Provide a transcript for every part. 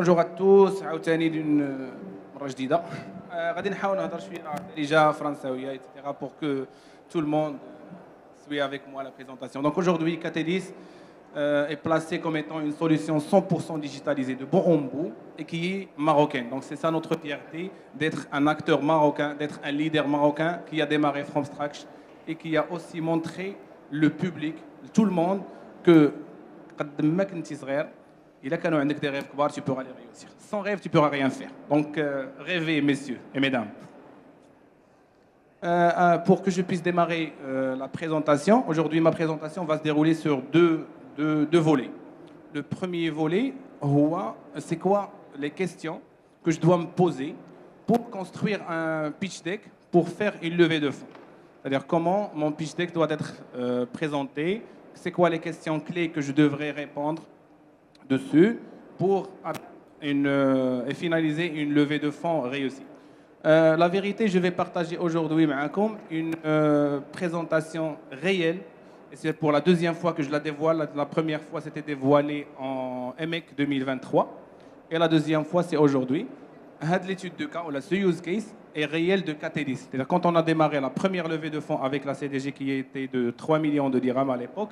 Bonjour à tous, عاوتاني d'une مرة جديدة. غادي نحاول نهضر شوية على الدارجة فرنساوية etc. pour que tout le monde suive avec moi la présentation. Donc aujourd'hui, Catedis est placé comme étant une solution 100% digitalisée de bout en bout et qui est marocaine. Donc c'est ça notre fierté, d'être un acteur marocain, d'être un leader marocain qui a démarré from scratch et qui a aussi montré le public, tout le monde, que قد ما كنتي صغير إلا كانوا عندك des rêves كبار tu pourras les réussir. Sans rêve tu pourras rien faire. Donc rêvez messieurs et mesdames. Pour que je puisse démarrer la présentation, aujourd'hui ma présentation va se dérouler sur deux volets. Le premier volet, c'est quoi les questions que je dois me poser pour construire un pitch deck pour faire une levée de fonds. C'est-à-dire comment mon pitch deck doit être présenté, c'est quoi les questions clés que je devrais répondre dessus pour finaliser une levée de fonds réussie. La vérité, je vais partager aujourd'hui une présentation réelle. Et c'est pour la deuxième fois que je la dévoile. La première fois, c'était dévoilé en MEC 2023. Et la deuxième fois, c'est aujourd'hui. L'étude de cas, ou la use case, est réelle de Catedis. C'est-à-dire quand on a démarré la première levée de fonds avec la CDG qui était de 3 millions de dirhams à l'époque,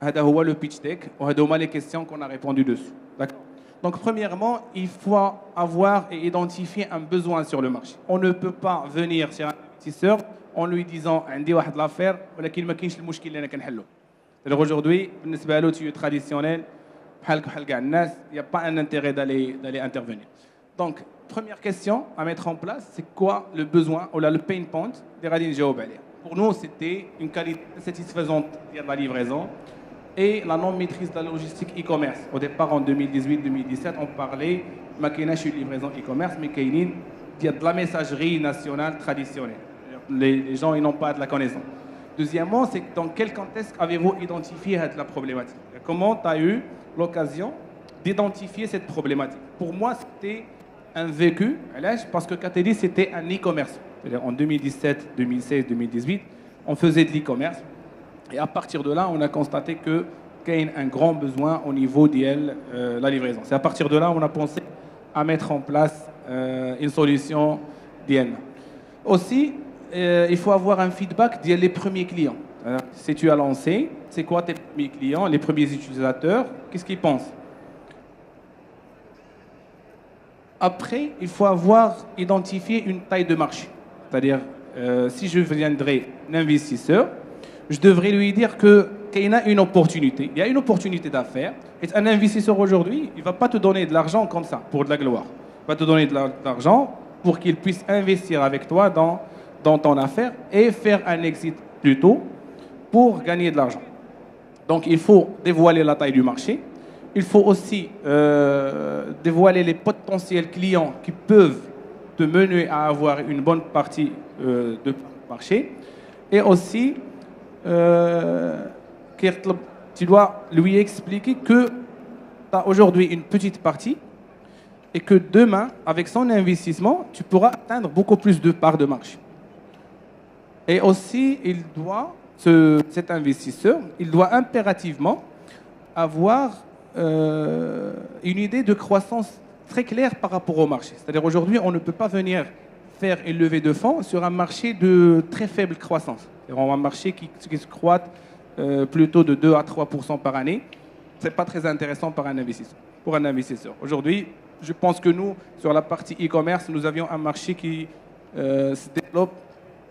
c'est le pitch deck, et c'est les questions qu'on a répondues dessus. Donc premièrement, il faut avoir et identifier un besoin sur le marché. On ne peut pas venir sur un investisseur en lui disant عندي واحد l'affaire ولكن ما كاينش المشكل اللي انا كنحلو. Alors aujourd'hui, بالنسبه له tu traditionnel بحالك بحال كاع الناس, il n'y a pas un intérêt d'aller intervenir. Donc première question à mettre en place, c'est quoi le besoin ou le pain point des غادي نجاوب عليه. Pour nous, c'était une qualité satisfaisante de la livraison et la non-maîtrise de la logistique e-commerce. Au départ, en 2018-2017, on parlait ما كايناش une livraison e-commerce, mais كاينين de la messagerie nationale traditionnelle. Les gens ils n'ont pas de la connaissance. Deuxièmement, c'est dans quel contexte avez-vous identifié la problématique? Comment tu as eu l'occasion d'identifier cette problématique? Pour moi, c'était un vécu, parce que Catedis, c'était un e-commerce. En 2017, 2016, 2018, on faisait de l'e-commerce. Et à partir de là, on a constaté qu'il y a un grand besoin au niveau de la livraison. C'est à partir de là qu'on a pensé à mettre en place une solution d'IL. Aussi, il faut avoir un feedback des premiers clients. Si tu as lancé, c'est quoi tes premiers clients, les premiers utilisateurs, qu'est-ce qu'ils pensent? Après, il faut avoir identifié une taille de marché. C'est-à-dire, si je viendrais un investisseur, je devrais lui dire qu'il y a une opportunité. Il y a une opportunité d'affaires. Et un investisseur aujourd'hui, il ne va pas te donner de l'argent comme ça, pour de la gloire. Il va te donner de l'argent pour qu'il puisse investir avec toi dans ton affaire et faire un exit plus tôt pour gagner de l'argent. Donc, il faut dévoiler la taille du marché. Il faut aussi dévoiler les potentiels clients qui peuvent te mener à avoir une bonne partie de marché. Et aussi, tu dois lui expliquer que tu as aujourd'hui une petite partie et que demain, avec son investissement, tu pourras atteindre beaucoup plus de parts de marché. Et aussi, cet investisseur, il doit impérativement avoir une idée de croissance très claire par rapport au marché. C'est-à-dire aujourd'hui, on ne peut pas venir faire une levée de fonds sur un marché de très faible croissance. C'est-à-dire un marché qui se croît plutôt de 2 à 3% par année. Ce n'est pas très intéressant pour un investisseur. Aujourd'hui, je pense que nous, sur la partie e-commerce, nous avions un marché qui se développe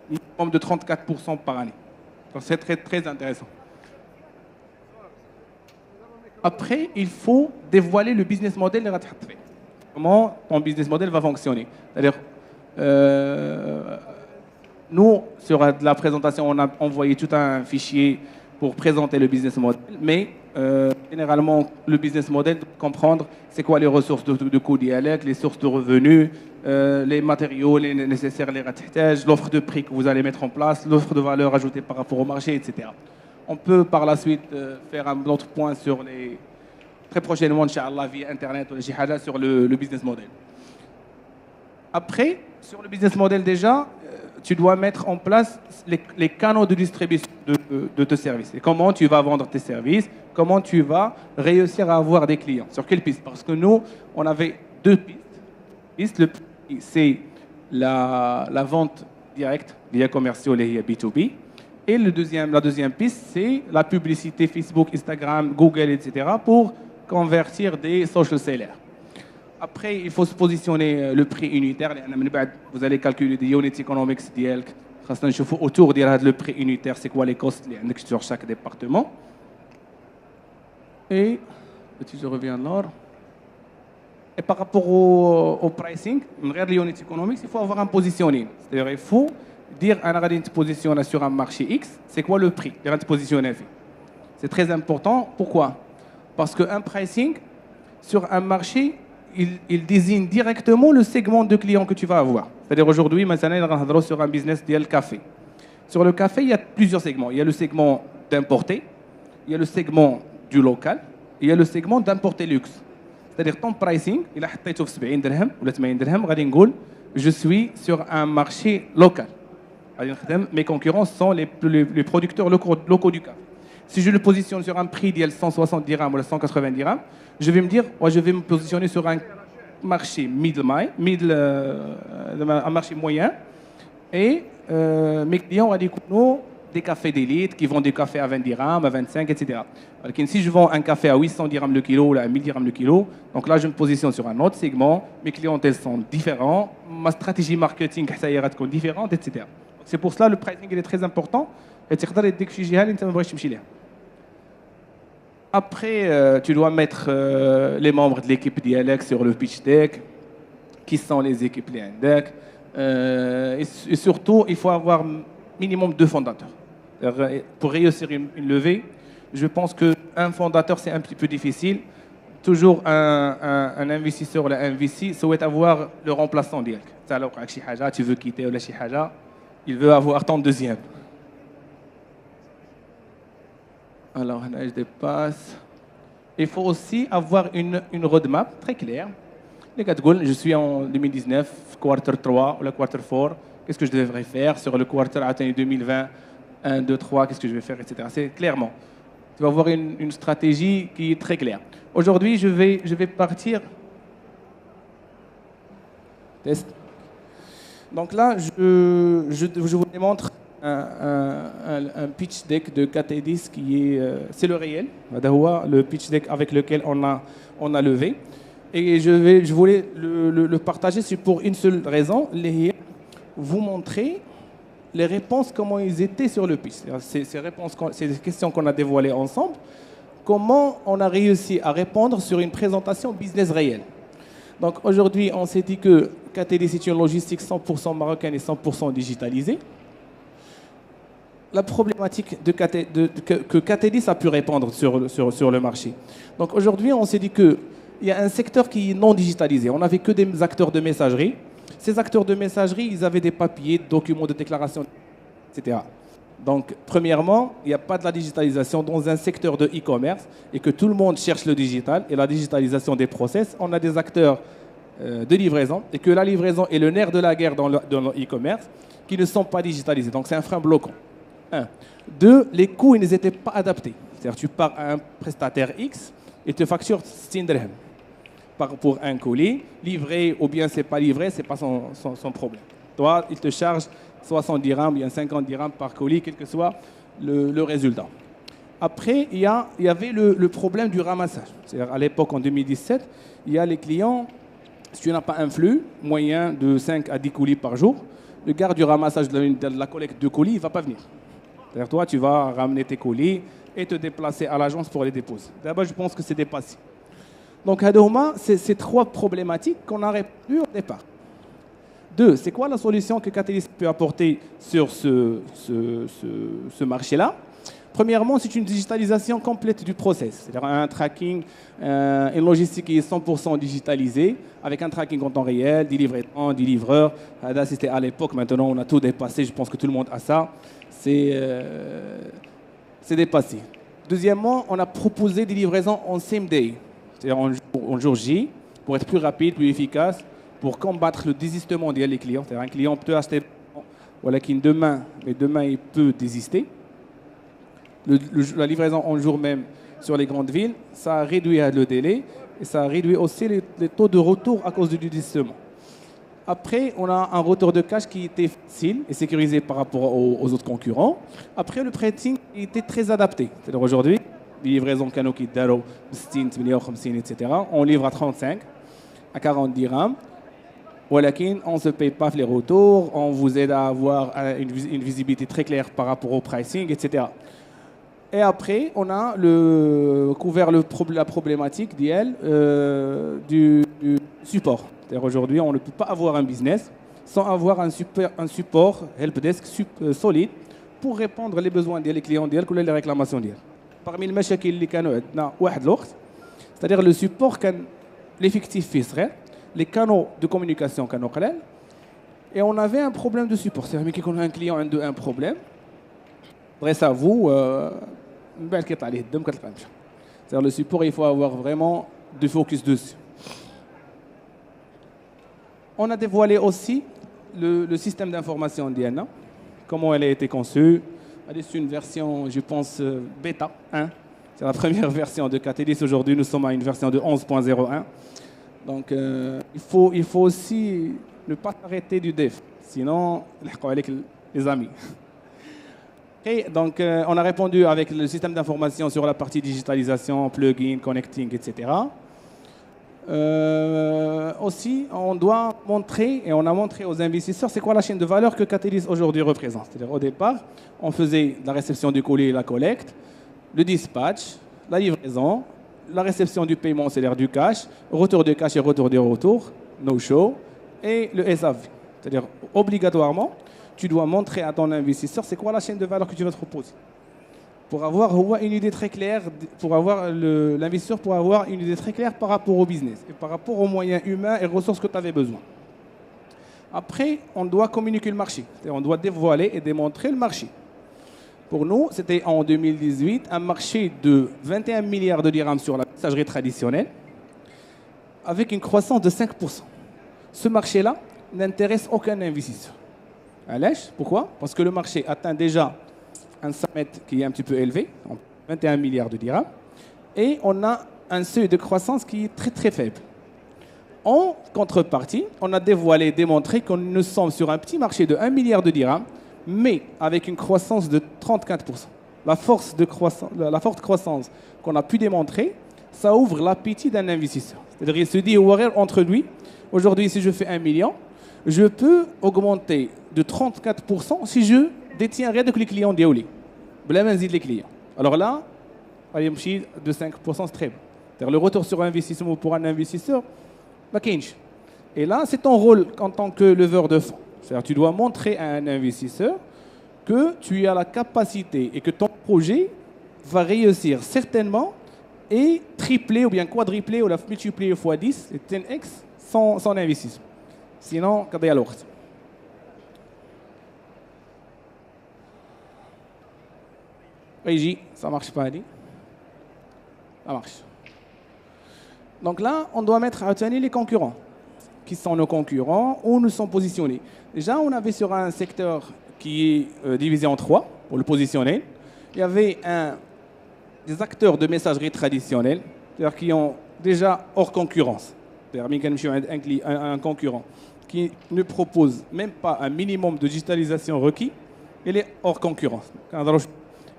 minimum de 34% par année. Donc c'est très, très intéressant. Après, il faut dévoiler le business model de Rathatri. Comment ton business model va fonctionner. C'est-à-dire, nous, sur la présentation, on a envoyé tout un fichier pour présenter le business model, mais généralement, le business model doit comprendre c'est quoi les ressources de coût dialecte, les sources de revenus, les matériaux les nécessaires, les rattages, l'offre de prix que vous allez mettre en place, l'offre de valeur ajoutée par rapport au marché, etc. On peut par la suite faire un autre point sur très prochainement, Inch'Allah, via Internet ou sur le business model. Après, sur le business model déjà, tu dois mettre en place les canaux de distribution de tes services. Et comment tu vas vendre tes services, comment tu vas réussir à avoir des clients. Sur quelle piste? Parce que nous, on avait deux pistes. Le premier, c'est la vente directe, via commerciaux, les B2B. Et la deuxième piste, c'est la publicité Facebook, Instagram, Google, etc. pour convertir des social sellers. Après, il faut se positionner le prix unitaire. Vous allez calculer des unit economics ديالك. خاصنا نشوفوا autour de le prix unitaire, c'est quoi les costs اللي عندك sur chaque département. Et je reviens là. Et par rapport au pricing, les unit economics, il faut avoir un positioning. C'est-à-dire il faut dire أنا غادي نتبوزيسيون sur un marché X, c'est quoi le prix اللي غنتبوزيسيوني فيه. C'est très important. Pourquoi? Parce qu'un pricing sur un marché, il désigne directement le segment de clients que tu vas avoir. C'est-à-dire aujourd'hui, maintenant, on va sur un business de café. Sur le café, il y a plusieurs segments. Il y a le segment d'importer, il y a le segment du local, et il y a le segment d'importer luxe. C'est-à-dire ton pricing, il a fait 70 dirhams ou 80 dirhams, je suis sur un marché local. Mes concurrents sont les producteurs locaux du café. Si je le positionne sur un prix de 160 dirhams ou 180 dirhams, je vais me dire, je vais me positionner sur un marché un marché moyen. Et mes clients ont des cafés d'élite qui vendent des cafés à 20 dirhams, à 25, etc. Alors, si je vends un café à 800 dirhams le kilo ou à 1000 dirhams le kilo, donc là, je me positionne sur un autre segment. Mes clientèles sont différents. Ma stratégie marketing est différente, etc. C'est pour cela que le pricing il est très important. Et tu peux dire après, tu dois mettre les membres de l'équipe d'IALEX sur le pitch deck. Qui sont les équipes d'IALEX. Et surtout, il faut avoir minimum 2 fondateurs. Pour réussir une levée, je pense qu'un fondateur, c'est un petit peu difficile. Toujours un investisseur ou un VC souhaite avoir le remplaçant d'IALEX. Alors, tu veux quitter ou il veut avoir ton deuxième. Alors, là, je dépasse. Il faut aussi avoir une roadmap très claire. Les gars, je suis en 2019, quarter 3 ou le quarter 4. Qu'est-ce que je devrais faire sur le quarter atteint 2020, 1, 2, 3, qu'est-ce que je vais faire, etc. C'est clairement. Tu vas avoir une stratégie qui est très claire. Aujourd'hui, je vais partir. Test. Donc là, je vous démontre un pitch deck de KT10 qui est, c'est le réel, le pitch deck avec lequel on a levé. Et je voulais le partager pour une seule raison, vous montrer les réponses, comment ils étaient sur le pitch. Ces questions qu'on a dévoilées ensemble, comment on a réussi à répondre sur une présentation business réelle. Donc aujourd'hui, on s'est dit que KT10 est une logistique 100% marocaine et 100% digitalisée. La problématique que KT10 a pu répondre sur le marché. Donc aujourd'hui, on s'est dit qu'il y a un secteur qui est non digitalisé. On n'avait que des acteurs de messagerie. Ces acteurs de messagerie, ils avaient des papiers, documents de déclaration, etc. Donc, premièrement, il n'y a pas de la digitalisation dans un secteur de e-commerce et que tout le monde cherche le digital et la digitalisation des process. On a des acteurs de livraison et que la livraison est le nerf de la guerre dans le e-commerce qui ne sont pas digitalisés. Donc, c'est un frein bloquant. 1. 2. Les coûts, ils n'étaient pas adaptés. C'est-à-dire tu pars à un prestataire X et te facture 6 dirhams pour un colis, livré ou bien c'est pas livré, c'est pas son problème. Toi, il te charge 60 dirhams, bien 50 dirhams par colis, quel que soit le résultat. Après, il y avait le problème du ramassage. C'est-à-dire à l'époque, en 2017, il y a les clients, si tu n'as pas un flux moyen de 5 à 10 colis par jour, le gars du ramassage de la collecte de colis, il ne va pas venir. C'est-à-dire toi, tu vas ramener tes colis et te déplacer à l'agence pour les déposer. D'abord, je pense que c'est dépassé. Donc, c'est 3 problématiques qu'on a répondu au départ. 2, c'est quoi la solution que KT10 peut apporter sur ce marché-là? Premièrement, c'est une digitalisation complète du process. C'est-à-dire un tracking, une logistique qui est 100% digitalisée, avec un tracking en temps réel, des livraisons, des livreurs. C'était à l'époque, maintenant on a tout dépassé, je pense que tout le monde a ça. C'est dépassé. Deuxièmement, on a proposé des livraisons en same day, c'est-à-dire en jour J, pour être plus rapide, plus efficace, pour combattre le désistement des clients. C'est-à-dire un client peut acheter Mais demain, il peut désister. La livraison en jour même sur les grandes villes, ça a réduit le délai et ça a réduit aussi les taux de retour à cause du désistement. Après, on a un retour de cash qui était facile et sécurisé par rapport aux autres concurrents. Après, le pricing était très adapté. C'est-à-dire aujourd'hui, les livraisons canaux qui daro 60, 58, etc. On livre à 35, à 40 dirhams. Walakin, on ne se paye pas les retours, on vous aide à avoir une visibilité très claire par rapport au pricing, etc. Et après, on a couvert la problématique du support. C'est-à-dire aujourd'hui, on ne peut pas avoir un business sans avoir un support helpdesk solide pour répondre aux besoins des clients ou les réclamations. Parmi les مشاكل اللي كانوا عندنا واحد الوقت, c'est-à-dire le support كان l'effectif فيه صغير, les canaux de communication كانوا قلال, et on avait un problème de support. C'est-à-dire quand on a un client a un problème, grâce à vous, c'est-à-dire le support, il faut avoir vraiment du focus dessus. On a dévoilé aussi le système d'information d'IANA, comment elle a été conçue. C'est une version, je pense, bêta. Hein. C'est la première version de Catalyst. Aujourd'hui, nous sommes à une version de 11.01. Donc, il faut aussi ne pas s'arrêter du dev. Sinon, les amis. Okay, donc, on a répondu avec le système d'information sur la partie digitalisation, plugin, connecting, etc. Aussi, on doit montrer, et on a montré aux investisseurs, c'est quoi la chaîne de valeur que Catalyst aujourd'hui représente. C'est-à-dire, au départ, on faisait la réception du colis et la collecte, le dispatch, la livraison, la réception du paiement, c'est-à-dire du cash, retour de cash et retour de retour, no-show, et le SAV. C'est-à-dire, obligatoirement, tu dois montrer à ton investisseur c'est quoi la chaîne de valeur que tu vas te proposer. Pour avoir une idée très claire, pour avoir l'investisseur pour avoir une idée très claire par rapport au business et par rapport aux moyens humains et ressources que tu avais besoin. Après, on doit communiquer le marché. On doit dévoiler et démontrer le marché. Pour nous, c'était en 2018 un marché de 21 milliards de dirhams sur la messagerie traditionnelle avec une croissance de 5%. Ce marché-là n'intéresse aucun investisseur. Pourquoi? Parce que le marché atteint déjà un sommet qui est un petit peu élevé, 21 milliards de dirhams, et on a un seuil de croissance qui est très très faible. En contrepartie, on a dévoilé et démontré que nous sommes sur un petit marché de 1 milliard de dirhams, mais avec une croissance de 34%. La forte croissance qu'on a pu démontrer, ça ouvre l'appétit d'un investisseur. C'est-à-dire qu'il se dit entre lui, aujourd'hui si je fais 1 million, je peux augmenter de 34% si je détiens rien que les clients d'Yaouli. Les clients. Alors là, de 5%, c'est très bon. Le retour sur investissement pour un investisseur, et là, c'est ton rôle en tant que leveur de fonds. C'est-à-dire tu dois montrer à un investisseur que tu as la capacité et que ton projet va réussir certainement et tripler ou bien quadrupler ou la multiplier fois 10 et 10x son investissement. Sinon, qu'est-ce qu'il y a l'autre? Régie, ça ne marche pas, Ali. Ça marche. Donc là, on doit mettre à tenir les concurrents. Qui sont nos concurrents, où nous sommes positionnés. Déjà, on avait sur un secteur qui est divisé en 3, pour le positionner. Il y avait des acteurs de messagerie traditionnelle, c'est-à-dire qui ont déjà hors concurrence. C'est-à-dire un concurrent qui ne propose même pas un minimum de digitalisation requis, il est hors concurrence.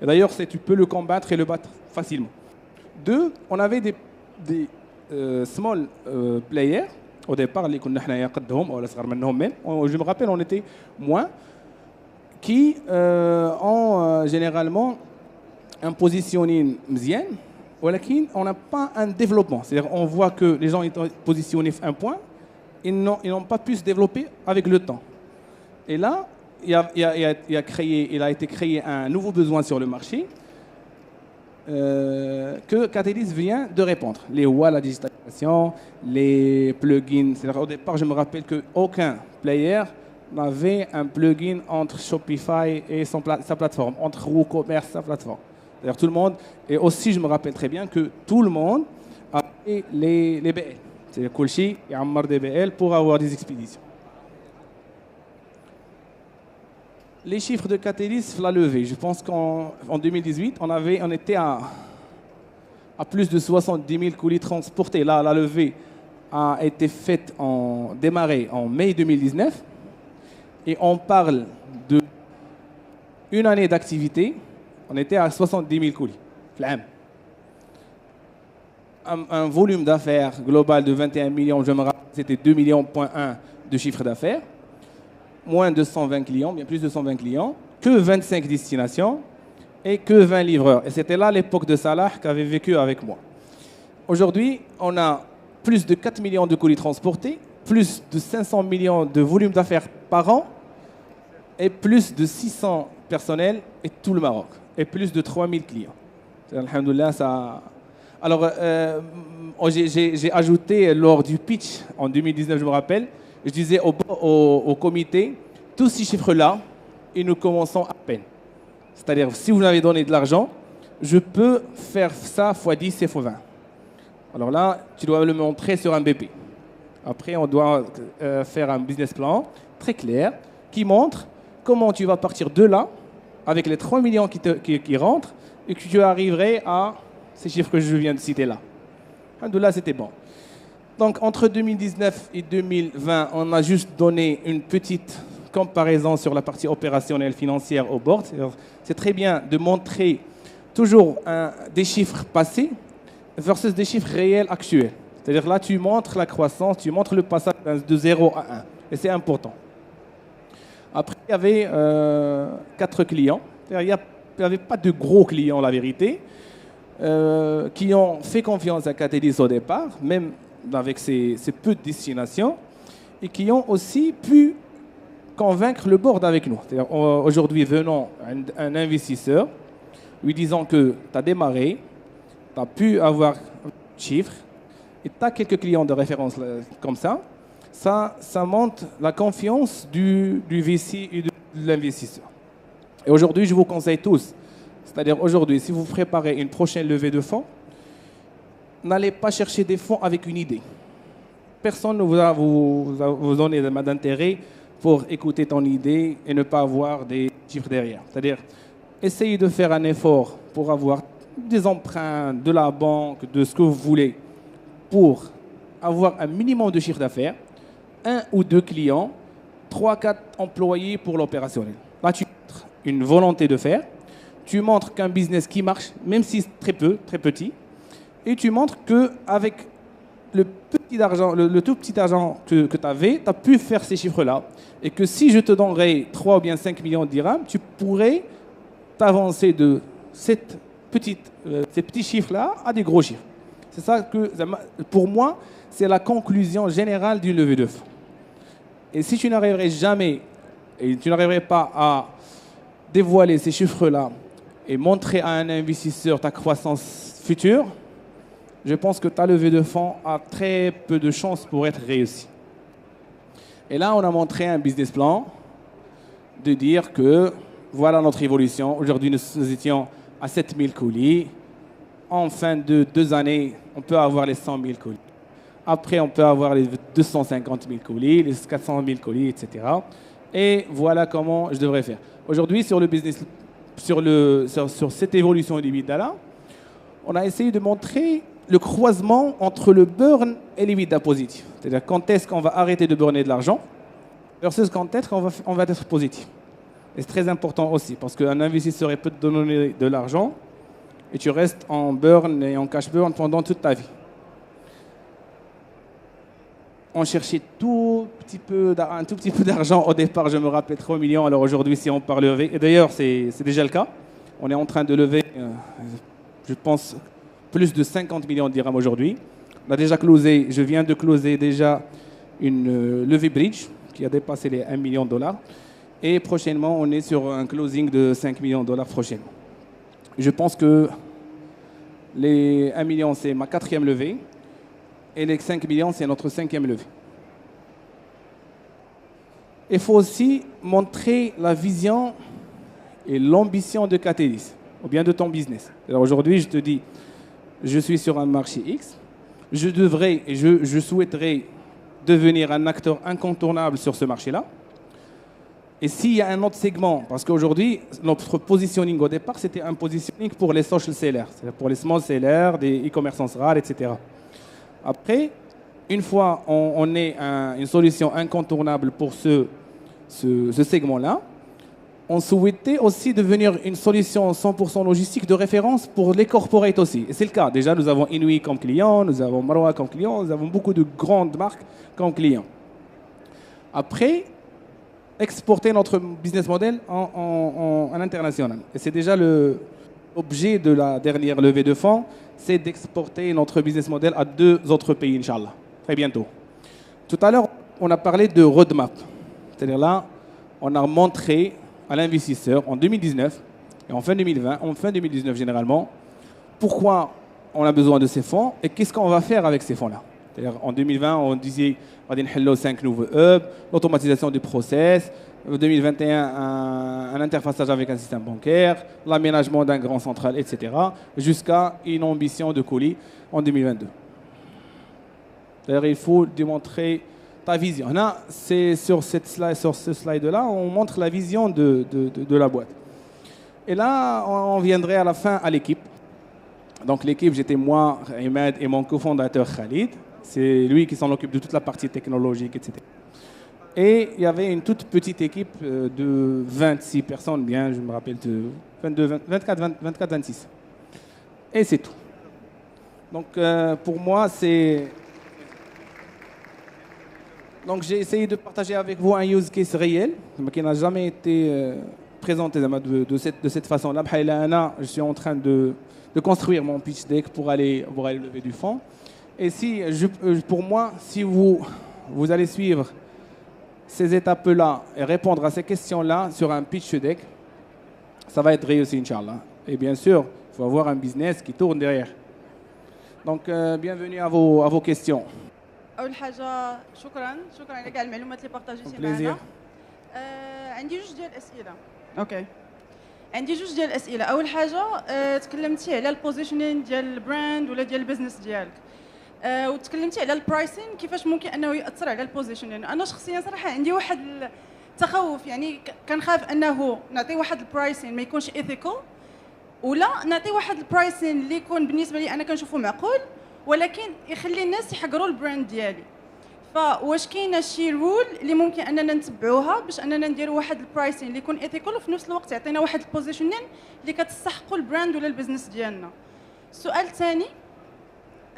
Et d'ailleurs, tu peux le combattre et le battre facilement. 2, on avait des small players, au départ, je me rappelle, on était moins, qui ont généralement un positioning mzien, mais on n'a pas un développement. C'est-à-dire on voit que les gens sont positionnés un point, ils n'ont pas pu se développer avec le temps. Et là, il a été créé un nouveau besoin sur le marché que Catalyst vient de répondre. Les WA, la digitalisation, les plugins. Au départ, je me rappelle qu'aucun player n'avait un plugin entre Shopify et sa plateforme, entre WooCommerce et sa plateforme. D'ailleurs, tout le monde, et aussi je me rappelle très bien que tout le monde avait les BL. C'est-à-dire Kulchi et Ammar des BL pour avoir des expéditions. Les chiffres de Catalyst, la levée. Je pense qu'en 2018, on était à plus de 70 000 colis transportés. Là, la levée a été faite démarrée en mai 2019. Et on parle d'une année d'activité. On était à 70 000 colis. Un volume d'affaires global de 21 millions, je me rappelle, c'était 2,1 millions de chiffre d'affaires. Moins de 120 clients, bien plus de 120 clients, que 25 destinations et que 20 livreurs. Et c'était là l'époque de Salah qui avait vécu avec moi. Aujourd'hui, on a plus de 4 millions de colis transportés, plus de 500 millions de volume d'affaires par an et plus de 600 personnels et tout le Maroc. Et plus de 3000 clients. Alhamdoulilah, ça... Alors, j'ai ajouté lors du pitch en 2019, je me rappelle, je disais au comité, tous ces chiffres-là, et nous commençons à peine. C'est-à-dire, si vous m'avez donné de l'argent, je peux faire ça x 10 et x 20. Alors là, tu dois le montrer sur un BP. Après, on doit faire un business plan très clair qui montre comment tu vas partir de là, avec les 3 millions qui rentrent, et que tu arriverais à ces chiffres que je viens de citer là. Alhamdoulilah, c'était bon. Donc, entre 2019 et 2020, on a juste donné une petite comparaison sur la partie opérationnelle financière au board. C'est très bien de montrer toujours des chiffres passés versus des chiffres réels actuels. C'est-à-dire là, tu montres la croissance, tu montres le passage de 0 à 1. Et c'est important. Après, il y avait 4 clients. Il n'y avait pas de gros clients, la vérité, qui ont fait confiance à Catalyst au départ, même avec ces peu de destinations, et qui ont aussi pu convaincre le board avec nous. Aujourd'hui, venons un investisseur, lui disant que tu as démarré, tu as pu avoir chiffres, et tu as quelques clients de référence comme ça, ça montre la confiance du VC et de l'investisseur. Et aujourd'hui, je vous conseille tous, c'est-à-dire aujourd'hui, si vous préparez une prochaine levée de fonds, n'allez pas chercher des fonds avec une idée. Personne ne va vous donner d'intérêt pour écouter ton idée et ne pas avoir des chiffres derrière. C'est-à-dire, essayez de faire un effort pour avoir des emprunts de la banque, de ce que vous voulez, pour avoir un minimum de chiffre d'affaires, 1 ou 2 clients, 3-4 employés pour l'opérationnel. Là, tu montres une volonté de faire, tu montres qu'un business qui marche, même si c'est très petit, et tu montres qu'avec le tout petit argent que tu avais, tu as pu faire ces chiffres-là, et que si je te donnerais 3 ou bien 5 millions de dirhams, tu pourrais t'avancer de ces petits chiffres-là à des gros chiffres. C'est ça que, pour moi, c'est la conclusion générale d'une levée de fonds. Et si tu n'arriverais jamais, et tu n'arriverais pas à dévoiler ces chiffres-là et montrer à un investisseur ta croissance future, je pense que ta levée de fonds a très peu de chances pour être réussie. Et là, on a montré un business plan de dire que voilà notre évolution. Aujourd'hui, nous étions à 7 000 colis. En fin de 2 années, on peut avoir les 100 000 colis. Après, on peut avoir les 250 000 colis, les 400 000 colis, etc. Et voilà comment je devrais faire. Aujourd'hui, sur le business, sur cette évolution du EBITDA, on a essayé de montrer le croisement entre le burn et l'EBITDA positif. C'est-à-dire quand est-ce qu'on va arrêter de burner de l'argent versus quand est-ce qu'on va être positif. Et c'est très important aussi parce qu'un investisseur peut te donner de l'argent et tu restes en burn et en cash burn pendant toute ta vie. On cherchait un tout petit peu d'argent au départ, je me rappelais 3 millions, alors aujourd'hui si on parle lever, et d'ailleurs c'est déjà le cas, on est en train de lever, je pense, plus de 50 millions de dirhams aujourd'hui. On a déjà closé, je viens de closer déjà une levée bridge qui a dépassé les 1 million de dollars. Et prochainement, on est sur un closing de 5 millions de dollars prochainement. Je pense que les 1 million, c'est ma 4e levée. Et les 5 millions, c'est notre 5e levée. Il faut aussi montrer la vision et l'ambition de Catalyst, ou bien de ton business. Alors aujourd'hui, je te dis, je suis sur un marché X, je devrais et je souhaiterais devenir un acteur incontournable sur ce marché-là. Et s'il y a un autre segment, parce qu'aujourd'hui, notre positioning au départ, c'était un positioning pour les social sellers, c'est-à-dire pour les small sellers, des e-commerçants rares, etc. Après, une fois on est une solution incontournable pour ce segment-là, on souhaitait aussi devenir une solution 100% logistique de référence pour les corporates aussi. Et c'est le cas. Déjà, nous avons Inouï comme client, nous avons Marwa comme client, nous avons beaucoup de grandes marques comme clients. Après, exporter notre business model en international. Et c'est déjà l'objet de la dernière levée de fonds, c'est d'exporter notre business model à 2 autres pays, Inch'Allah, très bientôt. Tout à l'heure, on a parlé de roadmap. C'est-à-dire là, on a montré à l'investisseur en 2019 et en fin 2020, en fin 2019 généralement, pourquoi on a besoin de ces fonds et qu'est-ce qu'on va faire avec ces fonds-là. C'est-à-dire en 2020, on disait on va installer 5 nouveaux hubs, l'automatisation du process, en 2021, un interfaçage avec un système bancaire, l'aménagement d'un grand central, etc., jusqu'à une ambition de colis en 2022. C'est-à-dire il faut démontrer ta vision. Là, c'est sur ce slide-là, on montre la vision de la boîte. Et là, on viendrait à la fin à l'équipe. Donc l'équipe, j'étais moi, Ahmed et mon cofondateur Khalid. C'est lui qui s'en occupe de toute la partie technologique, etc. Et il y avait une toute petite équipe de 26 personnes, bien, je me rappelle, de 24-26. Et c'est tout. Donc pour moi, c'est... Donc j'ai essayé de partager avec vous un use case réel, qui n'a jamais été présenté de cette façon-là. Je suis en train de construire mon pitch deck pour aller lever du fonds. Et si, pour moi, si vous allez suivre ces étapes-là et répondre à ces questions-là sur un pitch deck, ça va être réussi, Inch'Allah. Et bien sûr, il faut avoir un business qui tourne derrière. Donc, bienvenue à vos questions. أول حاجة شكرا على كاع المعلومات اللي بارطاجيتي معنا. عندي جوج ديال الأسئلة. أوكي. عندي جوج ديال الأسئلة. أول حاجة تكلمتي على البوزيشنين ديال البراند ولا ديال البيزنس ديالك. وتكلمتي على البرايسين كيفاش ممكن أنه يأثر على البوزيشنين. أنا شخصيا صراحة عندي واحد التخوف يعني كنخاف أنه نعطي واحد البرايسين ما يكونش إيثيكال ولا نعطي واحد البرايسين اللي يكون بالنسبة لي أنا كنشوفه معقول ولكن يخلي الناس يحقروا البراند ديالي. فواش كاينه شي رول اللي ممكن اننا نتبعوها باش اننا نديروا واحد البرايسين اللي يكون ايثيكال وفي نفس الوقت يعطينا واحد البوزيشنين اللي كتستحقوا البراند ولا البزنس ديالنا. السؤال الثاني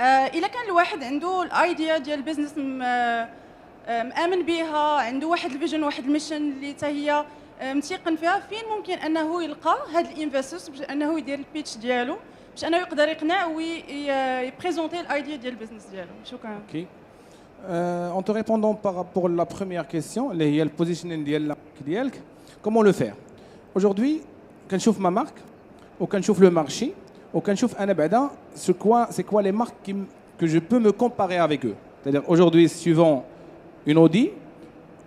الا كان الواحد عنده الايديا ديال البزنس مآمن بها عنده واحد الفيجن واحد الميشن اللي حتى هي متيقن فيها فين ممكن انه يلقى هاد الانفسترز باش انه يدير البيتش ديالو باش انه يقدر يقنع ويبريزونتي الايديا ديال البزنس ديالو. شكرا. Okay. En te répondant par rapport à la première question, le positioning de la marque, comment le faire? Aujourd'hui, quand je trouve ma marque, ou quand je trouve le marché, ou quand je trouve un abada, c'est quoi les marques que je peux me comparer avec eux? C'est-à-dire aujourd'hui, suivant une Audi,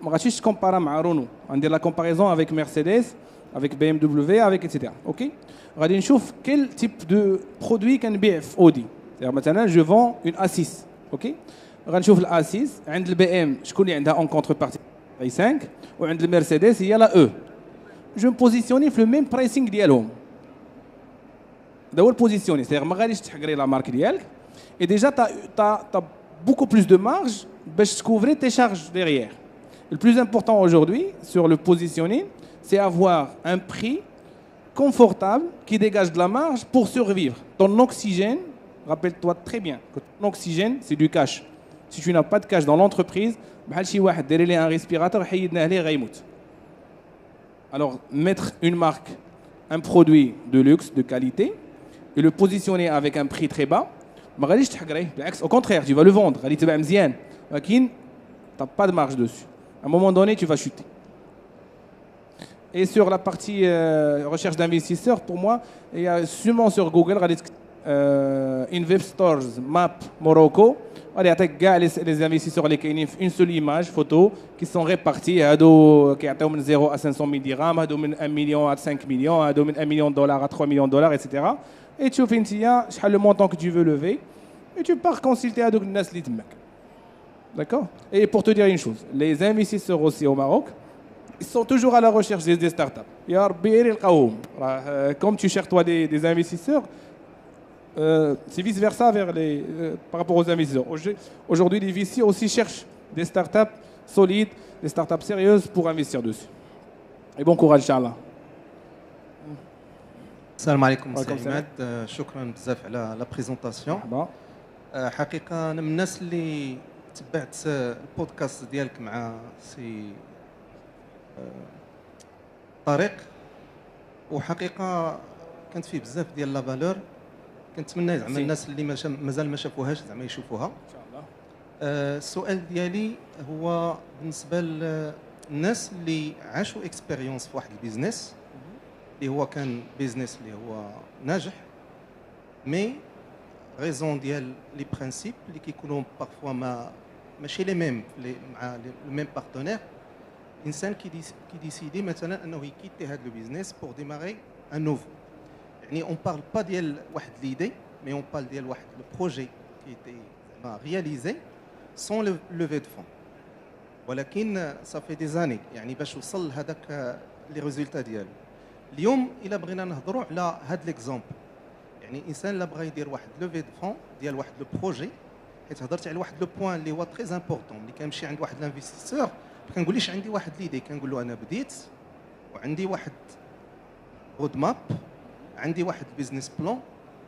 je compare à Renault. On dit la comparaison avec Mercedes, avec BMW, avec etc. Ok? غادي نشوف quel type de produit كنبيع في Audi. C'est-à-dire maintenant je vends une A6. Ok? غنشوف ال A6 عند البي ام شكون اللي عندها en contrepartie i5 وعند المرسيدس هي لا او. جو بوزيسيوني في لو ميم برايسينغ ديالهم. هذا هو البوزيسيوني. C'est-à-dire ما غاديش تحقري لا مارك ديالك. Et déjà t'as beaucoup plus de marge باش تكوفري tes charges derrière. Le plus important aujourd'hui sur le positioning, c'est avoir un prix confortable qui dégage de la marge pour survivre. Ton oxygène, rappelle-toi très bien que ton oxygène, c'est du cash. Si tu n'as pas de cash dans l'entreprise, un respirateur, alors mettre une marque, un produit de luxe, de qualité, et le positionner avec un prix très bas, au contraire, tu vas le vendre, tu n'as pas de marge dessus. À un moment donné, tu vas chuter. Et sur la partie recherche d'investisseurs, pour moi, il y a sûrement sur Google Investors Map Morocco. Il y a les investisseurs qui ont une seule image, photo, qui sont répartis. Qui ont de 0 à 500 000 dirhams, de 1 million à 5 millions, de $1 million à $3 millions, etc. Et tu fais le montant que tu veux lever. Et tu pars consulter à d'autres gens. D'accord? Et pour te dire une chose, les investisseurs aussi au Maroc, ils sont toujours à la recherche des startups. Ya Rabbi yalqawhom. Comme tu cherches toi des investisseurs, c'est vice versa par rapport aux investisseurs. Aujourd'hui, les VC aussi cherchent des startups solides, des startups sérieuses pour investir dessus. Et bon courage, Inch'Allah. السلام عليكم سي عماد شكرا بزاف على لا بريزونطاسيون حقيقه انا من الناس اللي تبعت البودكاست ديالك مع سي طارق وحقيقه كانت فيه بزاف ديال لا فالور كنتمنى زعما الناس اللي مازال ما شافوهاش زعما يشوفوها ان شاء الله. السؤال ديالي هو بالنسبه للناس اللي عاشوا اكسبيريونس في واحد البيزنس اللي هو كان بيزنس اللي هو ناجح مي ريزون ديال لي برينسيپ اللي كيكونوا بارفوا ماشي لي ميم مع لو ميم بارتنير الانسان كيديسيدي مثلا انه يكيتي هذا لو بيزنس بور ديماري ان نوفو يعني اون بارل با ديال واحد ليدي مي اون بارل ديال واحد لو بروجي كي ايتي زعما رياليزي سون لوفي دو فون ولكن صافي دي زاني يعني باش وصل لهذاك لي ريزولتا ديالو. اليوم الا بغينا نهضروا على هاد ليكزامبل يعني الانسان الا بغى يدير واحد لوفي دو فون ديال واحد لو بروجي حيت هضرت على واحد لو بوين اللي هو تري امبورطون ملي كنمشي عند واحد الانفستيسور ما كنقوليش عندي واحد ليدي كنقول له انا بديت وعندي واحد رود ماب عندي واحد بيزنس بلان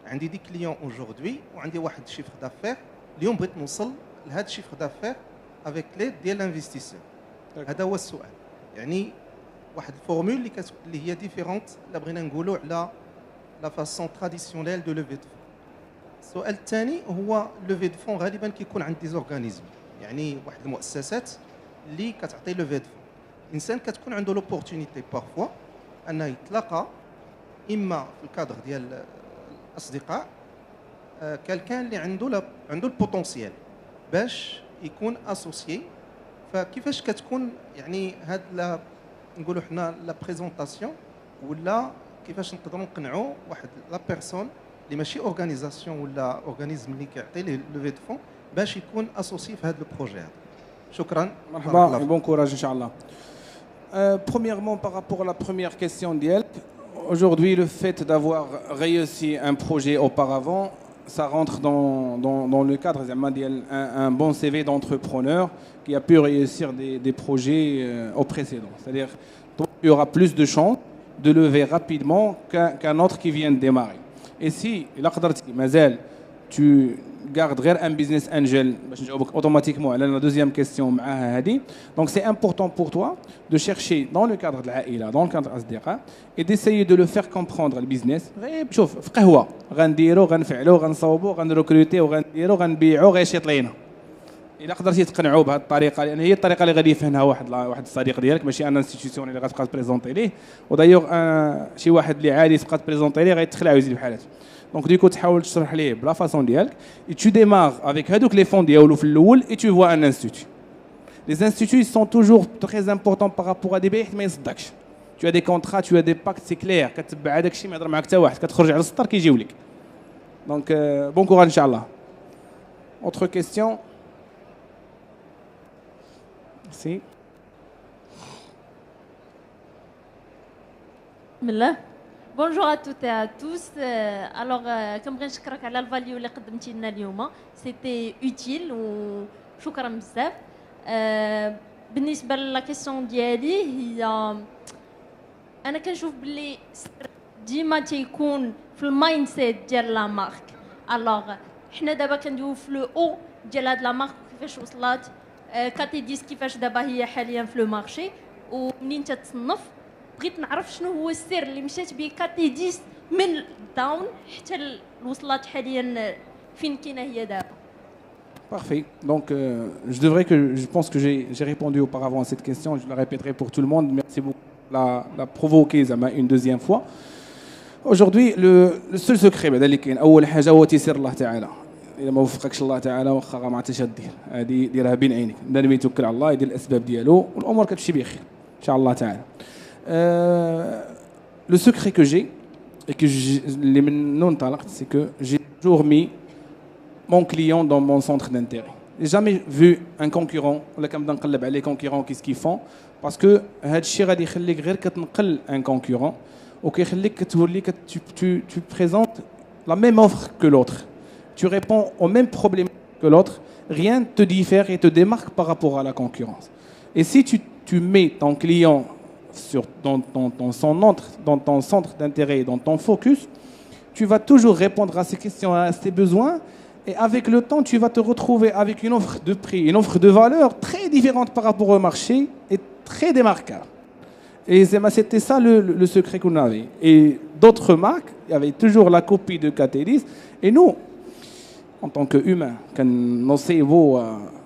عندي دي كليون اوجوردي وعندي واحد شيفر دافير اليوم بغيت نوصل لهذا الشيفر دافير افيك ليد ديال الانفستيسور. هذا هو السؤال يعني واحد الفورمول اللي هي ديفيرونت الا بغينا نقولوا على لا فاسون تراديسيونيل دو لوفي دو فون. السؤال الثاني هو لوفي دو فون غالبا كيكون عند دي زورغانيزم يعني واحد المؤسسات اللي كتعطي لوفي دو فون. الانسان كتكون عنده لوبورتونيتي بارفوا انه يتلاقى اما في الكادر ديال الاصدقاء كالكان اللي عنده البوتونسيال باش يكون اسوسيي. فكيفاش كتكون يعني هاد نقولوا حنا لا بريزونطاسيون ولا كيفاش نقدروا نقنعوا واحد لا بيرسون اللي ماشي اورغانيزاسيون ولا اورغانيزم اللي كيعطي ليه لوفي دو فون باش يكون اسوسي في هذا البروجي هذا. شكرا. مرحبا bon courage Inch'Allah. Premièrement par rapport à la première question d'Yelp, aujourd'hui le fait d'avoir réussi un projet auparavant ça rentre dans le cadre d'un bon CV d'entrepreneur qui a pu réussir des projets au précédent. C'est-à-dire qu'il y aura plus de chances de lever rapidement qu'un autre qui vient de démarrer. Et si tu gardes un business angel, automatiquement, la deuxième question, donc c'est important pour toi de chercher dans le cadre de l'Aïla, dans le cadre de l'Asdira, et d'essayer de le faire comprendre le business. شوف في قهوة غنديرو غنفعلو غنصوبو غنركروتيو غنديرو غنبيعو غيشيط لينا. إلا قدرتي تقنعوه بهذه الطريقة لأن هي الطريقة اللي غادي يفهمها واحد الصديق ديالك ماشي أن انستيتيوسيون اللي غتبقى تبريزونطي ليه ودايوغ شي واحد اللي عادي تبقى تبريزونطي ليه غيتخلع ويزيد بحالات. دونك ديكو تحاول تشرح ليه بلا فاصون ديالك et tu démarres avec هذوك لي فون ديالو في الأول et tu vois un institut. Les instituts sont toujours très importants par rapport à des بيع ما يصدقش. Tu as des contrats, tu as des pactes, c'est clair. كتبع هذاك الشيء ما يهضر معك حتى واحد كتخرج على السطر كيجيو لك. دونك bon courage Inch'Allah. Autre question? Si. Bonjour à toutes et à tous. Alors, كنبغي نشكرك على الفاليو اللي قدمتي لنا اليوم. C'était utile وشكرا بزاف. بالنسبة لا كيسيون ديالي هي أنا كنشوف باللي ديما تيكون في المايند سيت ديال لا مارك. الوغ حنا دابا كندويو في لو او ديال هاد لا مارك كيفاش وصلات كاتي ديس كيفاش دابا هي حاليا في لو مارشي ومنين تتصنف بغيت نعرف شنو هو السر اللي مشات به كاتي ديس من داون حتى وصلت حاليا فين كاينه هي دابا. Parfait. Donc, je pense que j'ai répondu auparavant à cette question. Je la répéterai pour tout le monde. Merci beaucoup de la provoquer une deuxième fois. Aujourd'hui, le seul secret, أول حاجة هو تيسير الله تعالى. إذا ما وفقكش الله تعالى واخا ما عرفتش دير هذه ديرها بين عينيك. بنادم يتوكل على الله يدير الأسباب ديالو والأمور كتمشي بخير إن شاء الله تعالى. Le secret que j'ai et que c'est que j'ai toujours mis mon client dans mon centre d'intérêt. J'ai jamais vu un concurrent, ولا كنبدا نقلب على les concurrents qu'est-ce qu'ils font parce que هذا الشيء غادي يخليك غير كتنقل un concurrent وكيخليك كتولي tu présentes la même offre que l'autre. Tu réponds au même problème que l'autre, rien ne te diffère et te démarque par rapport à la concurrence. Et si tu mets ton client dans ton centre d'intérêt, dans ton focus, tu vas toujours répondre à ses questions, à ses besoins. Et avec le temps, tu vas te retrouver avec une offre de prix, une offre de valeur très différente par rapport au marché et très démarquable. Et c'était ça le secret qu'on avait. Et d'autres marques, il y avait toujours la copie de Catalyst. Et nous, en tant qu'humains,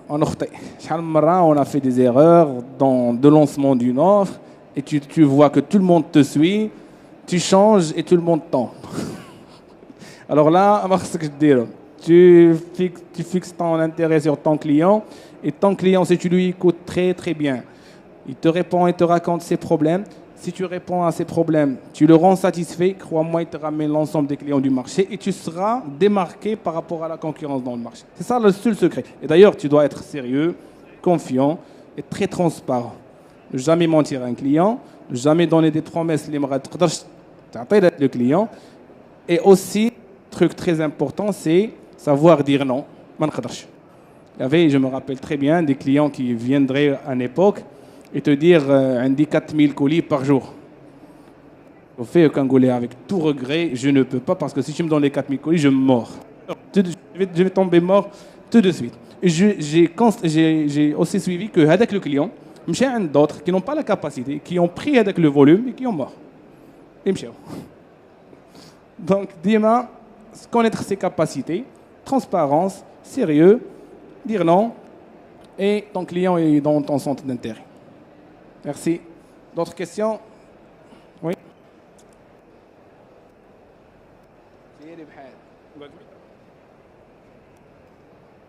on a fait des erreurs dans le lancement d'une offre et tu vois que tout le monde te suit, tu changes et tout le monde tombe. Alors là, ce que je dis, tu fixes ton intérêt sur ton client et ton client, si tu lui écoutes très très bien, il te répond et te raconte ses problèmes. Si tu réponds à ces problèmes, tu le rends satisfait, crois-moi, il te ramène l'ensemble des clients du marché et tu seras démarqué par rapport à la concurrence dans le marché. C'est ça le seul secret. Et d'ailleurs, tu dois être sérieux, confiant et très transparent. Ne jamais mentir à un client, ne jamais donner des promesses le client. Et aussi, truc très important, c'est savoir dire non. Il y avait, je me rappelle très bien, des clients qui viendraient à une époque et te dire on dit 4000 colis par jour. Au fait, avec tout regret, je ne peux pas parce que si tu me donnes les 4000 colis, je meurs. Je vais tomber mort tout de suite. Et j'ai aussi suivi que avec le client, il y a d'autres qui n'ont pas la capacité, qui ont pris avec le volume et qui ont mort. Donc, dis-moi, connaître ses capacités, transparence, sérieux, dire non, et ton client est dans ton centre d'intérêt. Merci. D'autres questions? Oui.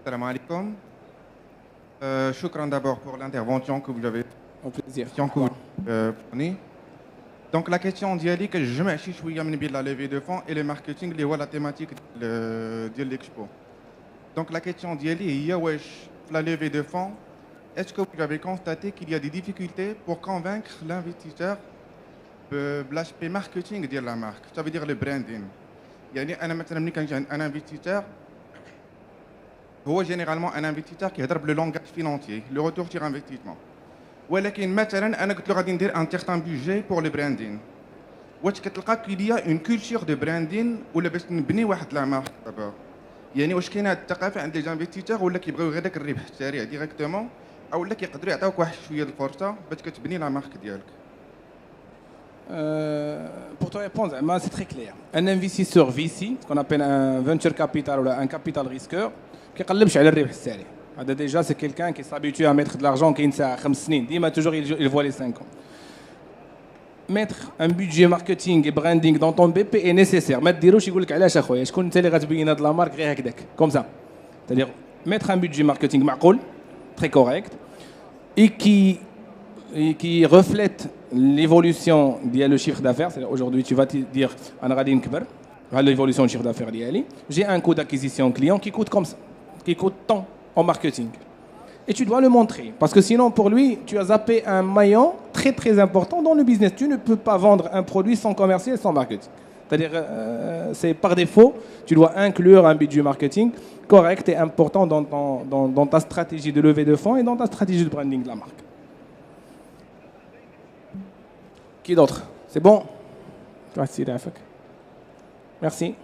Salam alaikum. Shukran d'abord pour l'intervention que vous avez. Au plaisir. Donc la question d'Yali que je me suis la levée de fonds et le marketing, les la thématique de l'expo. Donc la question d'Yali est la levée de fonds. Est-ce que vous avez constaté qu'il y a des difficultés pour convaincre l'investisseur de l'aspect marketing de la marque? Ça veut dire le branding. يعني أنا مثلا ملي كنجي عند un investisseur, هو généralement un investisseur qui يهضر le langage financier, le retour sur investissement. ولكن مثلا أنا قلت له غادي ندير un certain budget pour le branding. واش كتلقى qu'il y a une culture de branding ولا باش نبني واحد لا مارك دابا؟ يعني واش كاينه هذه الثقافه عند لي جانفيستيتور ولا كيبغيو غير داك الربح السريع ديريكتومون او لا كيقدروا يعطيوك واحد شويه الفرصه باش كتبني لا مارك ديالك؟ Pour te répondre, c'est très clair. Un investisseur VC, ce qu'on appelle un venture capital ou un capital risqueur, qui ne regarde pas le revenu. Déjà, c'est quelqu'un qui s'habitue à mettre de l'argent qui est 5 سنين. Il toujours il voit les 5 ans. Mettre un budget marketing et branding dans ton BP est nécessaire. ما تديروش يقول لك علاش اخويا شكون انت اللي غتبين هاد لا مارك غير هكذاك comme ça. C'est-à-dire mettre un budget marketing معقول, très correct et qui reflète l'évolution du chiffre d'affaires. Aujourd'hui, tu vas te dire l'évolution du chiffre d'affaires. J'ai un coût d'acquisition client qui coûte comme ça, qui coûte tant en marketing. Et tu dois le montrer. Parce que sinon, pour lui, tu as zappé un maillon très très important dans le business. Tu ne peux pas vendre un produit sans commercial et sans marketing. C'est-à-dire, c'est par défaut, tu dois inclure un budget marketing correct et important dans ta stratégie de levée de fonds et dans ta stratégie de branding de la marque. Qui d'autre? C'est bon? Merci.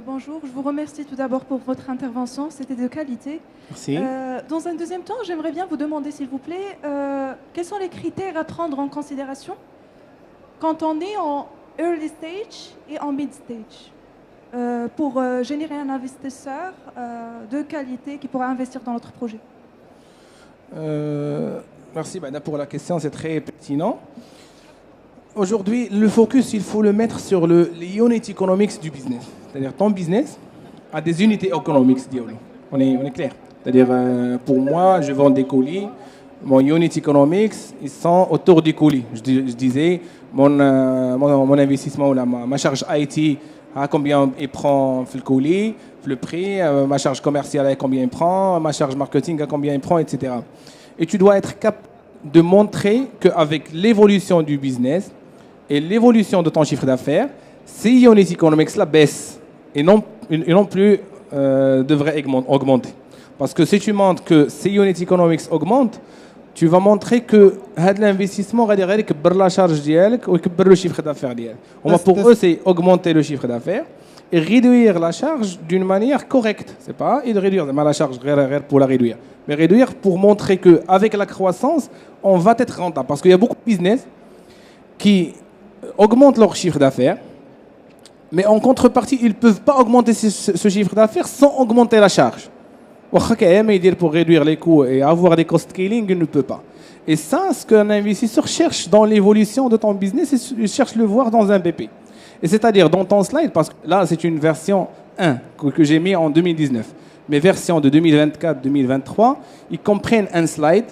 Bonjour, je vous remercie tout d'abord pour votre intervention, c'était de qualité. Merci. Dans un deuxième temps, j'aimerais bien vous demander, s'il vous plaît, quels sont les critères à prendre en considération quand on est en early stage et en mid stage pour générer un investisseur de qualité qui pourra investir dans notre projet? Merci pour la question, c'est très pertinent. Aujourd'hui, le focus, il faut le mettre sur les unit economics du business. C'est-à-dire ton business a des unités economics. On est clair. C'est-à-dire pour moi, je vends des colis, mon unit economics, ils sont autour du coût. Je disais, mon investissement ou ma charge IT, combien il prend le coût, le prix, ma charge commerciale, combien il prend, ma charge marketing, combien il prend, etc. Et tu dois être capable de montrer qu'avec l'évolution du business et l'évolution de ton chiffre d'affaires, ces unit economics la baisse et non plus devrait augmenter. Parce que si tu montres que ces unit economics augmentent, tu vas montrer que l'investissement va réduire la charge ديالك ويكبر le chiffre d'affaires ديالك. Pour eux, c'est augmenter le chiffre d'affaires et réduire la charge d'une manière correcte. C'est pas de réduire la charge pour la réduire, mais réduire pour montrer qu'avec la croissance, on va être rentable. Parce qu'il y a beaucoup de business qui augmentent leur chiffre d'affaires, mais en contrepartie, ils ne peuvent pas augmenter ce chiffre d'affaires sans augmenter la charge. Pour réduire les coûts et avoir des cost killing, il ne peut pas. Et ça, ce qu'un investisseur cherche dans l'évolution de ton business, il cherche le voir dans un BP. Et c'est-à-dire dans ton slide, parce que là, c'est une version 1 que j'ai mis en 2019. Mes versions de 2024-2023, ils comprennent un slide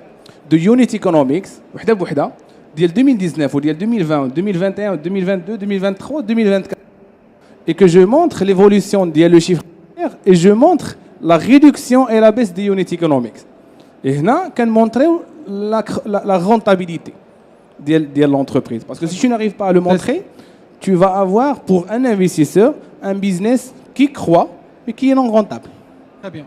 de unit economics, de 2019, ou de 2020, 2021, 2022, 2023, 2024. Et que je montre l'évolution de le chiffre d'affaires et je montre la réduction et la baisse des unit economics. Et là, on montrer la rentabilité de l'entreprise. Parce que si tu n'arrives pas à le montrer, tu vas avoir pour un investisseur un business qui croît mais qui est non rentable. Très bien.